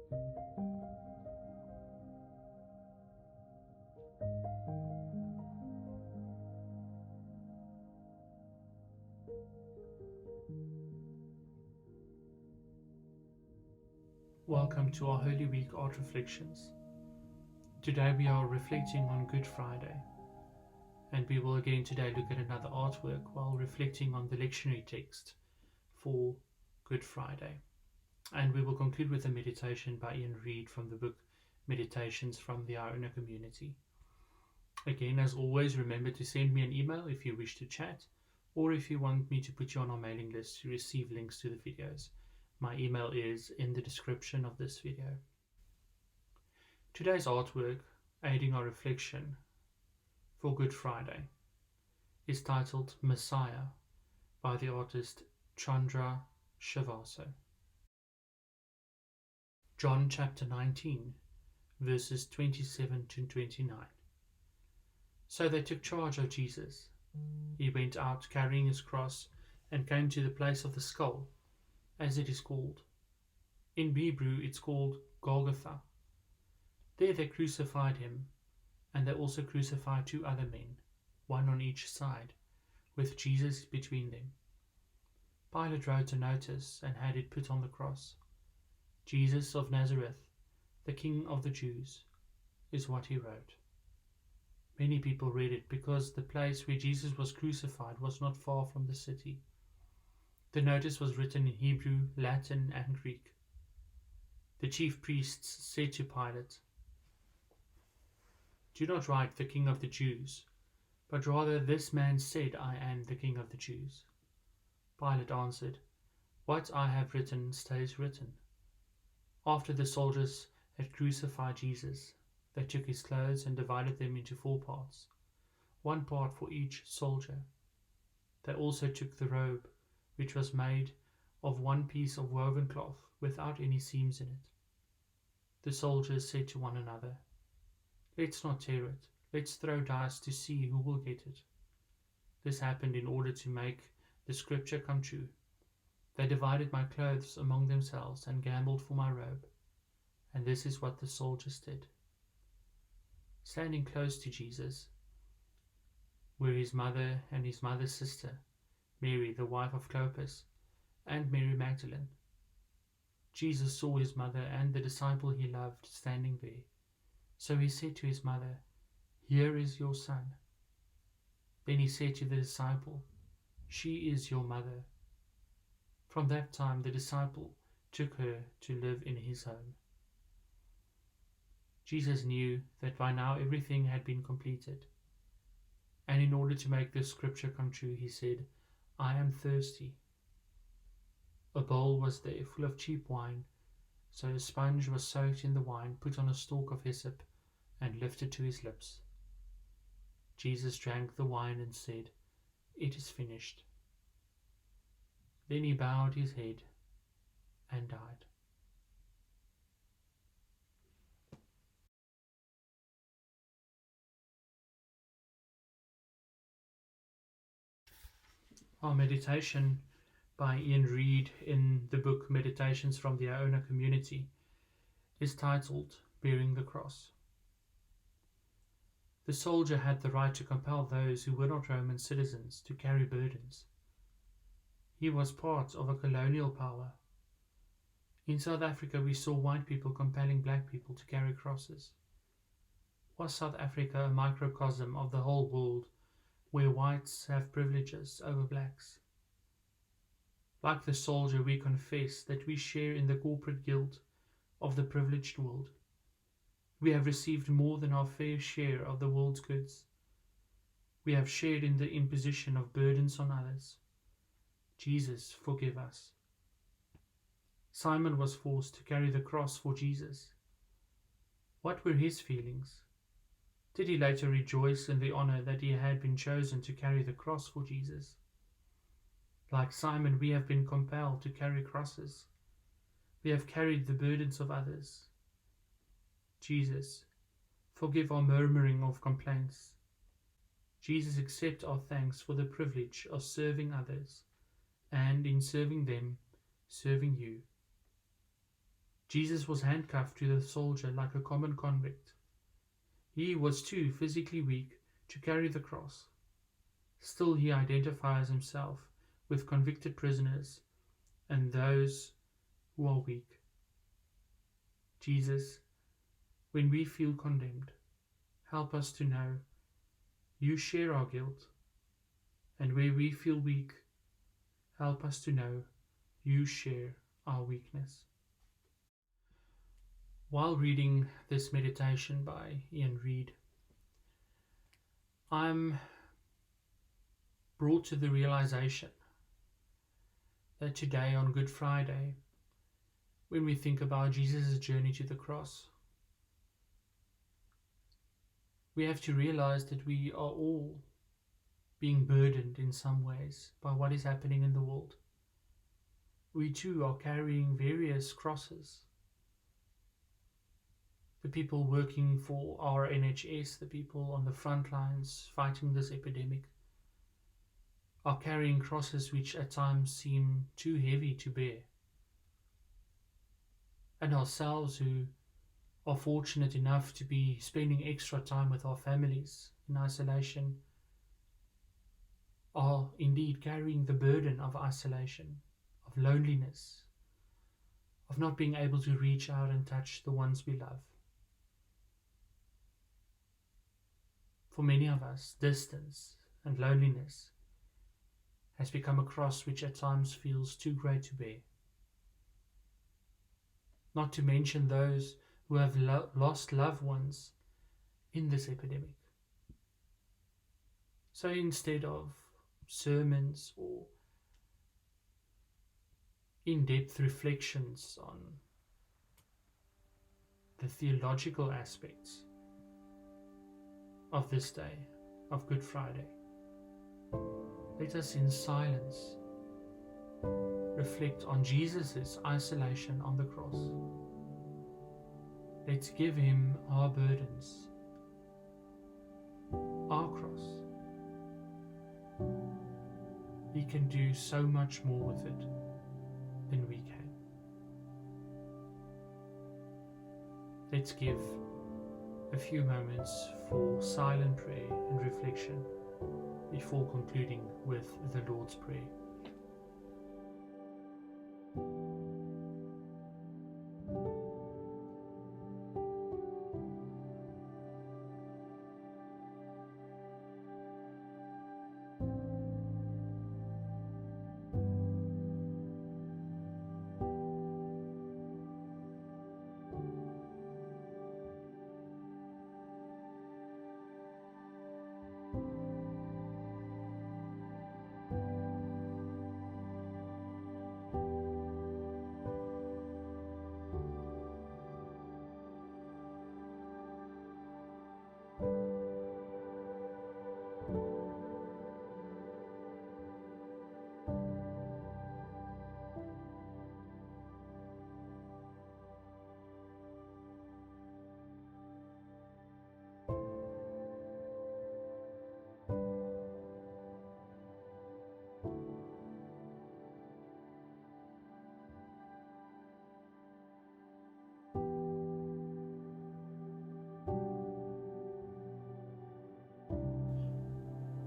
Welcome to our Holy Week Art Reflections. Today we are reflecting on Good Friday, and we will again today look at another artwork while reflecting on the lectionary text for Good Friday. And we will conclude with a meditation by Ian Reid from the book Meditations from the Iona Community. Again, as always, remember to send me an email if you wish to chat, or if you want me to put you on our mailing list to receive links to the videos. My email is in the description of this video. Today's artwork, aiding our reflection for Good Friday, is titled Messiah by the artist Chandra Shavaso. John chapter 19, verses 27 to 29. So they took charge of Jesus. He went out carrying his cross and came to the place of the skull, as it is called. In Hebrew it's called Golgotha. There they crucified him, and they also crucified two other men, one on each side, with Jesus between them. Pilate wrote a notice and had it put on the cross. Jesus of Nazareth, the King of the Jews, is what he wrote. Many people read it because the place where Jesus was crucified was not far from the city. The notice was written in Hebrew, Latin, and Greek. The chief priests said to Pilate, "Do not write the King of the Jews, but rather this man said, 'I am the King of the Jews.'" Pilate answered, "What I have written stays written." After the soldiers had crucified Jesus, they took his clothes and divided them into 4 parts, 1 part for each soldier. They also took the robe, which was made of 1 piece of woven cloth without any seams in it. The soldiers said to one another, "Let's not tear it, let's throw dice to see who will get it." This happened in order to make the scripture come true. They divided my clothes among themselves and gambled for my robe. And this is what the soldiers did. Standing close to Jesus were his mother and his mother's sister, Mary, the wife of Clopas, and Mary Magdalene. Jesus saw his mother and the disciple he loved standing there. So he said to his mother, "Here is your son." Then he said to the disciple, "She is your mother." From that time the disciple took her to live in his home. Jesus knew that by now everything had been completed. And in order to make this scripture come true, he said, "I am thirsty." A bowl was there full of cheap wine, so a sponge was soaked in the wine, put on a stalk of hyssop, and lifted to his lips. Jesus drank the wine and said, "It is finished." Then he bowed his head and died. Our meditation by Ian Reid in the book Meditations from the Iona Community is titled Bearing the Cross. The soldier had the right to compel those who were not Roman citizens to carry burdens. He was part of a colonial power. In South Africa we saw white people compelling black people to carry crosses. Was South Africa a microcosm of the whole world where whites have privileges over blacks? Like the soldier, we confess that we share in the corporate guilt of the privileged world. We have received more than our fair share of the world's goods. We have shared in the imposition of burdens on others. Jesus, forgive us. Simon was forced to carry the cross for Jesus. What were his feelings? Did he later rejoice in the honor that he had been chosen to carry the cross for Jesus? Like Simon, we have been compelled to carry crosses. We have carried the burdens of others. Jesus, forgive our murmuring of complaints. Jesus, accept our thanks for the privilege of serving others, and in serving them, serving you. Jesus was handcuffed to the soldier like a common convict. He was too physically weak to carry the cross. Still, he identifies himself with convicted prisoners and those who are weak. Jesus, when we feel condemned, help us to know you share our guilt, and where we feel weak, help us to know you share our weakness. While reading this meditation by Ian Reid, I'm brought to the realization that today on Good Friday, when we think about Jesus' journey to the cross, we have to realize that we are all being burdened in some ways by what is happening in the world. We too are carrying various crosses. The people working for our NHS, the people on the front lines fighting this epidemic, are carrying crosses which at times seem too heavy to bear. And ourselves, who are fortunate enough to be spending extra time with our families in isolation, are indeed carrying the burden of isolation, of loneliness, of not being able to reach out and touch the ones we love. For many of us, distance and loneliness has become a cross which at times feels too great to bear. Not to mention those who have lost loved ones in this epidemic. So instead of sermons or in-depth reflections on the theological aspects of this day, of Good Friday, let us in silence reflect on Jesus' isolation on the cross. Let's give him our burdens, our cross. He can do so much more with it than we can. Let's give a few moments for silent prayer and reflection before concluding with the Lord's Prayer.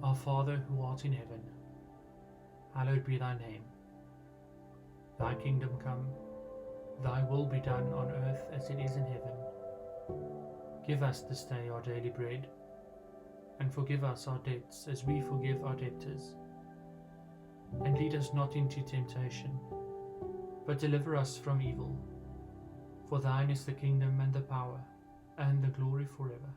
Our Father who art in heaven, hallowed be thy name. Thy kingdom come, thy will be done on earth as it is in heaven. Give us this day our daily bread, and forgive us our debts as we forgive our debtors. And lead us not into temptation, but deliver us from evil. For thine is the kingdom and the power and the glory forever.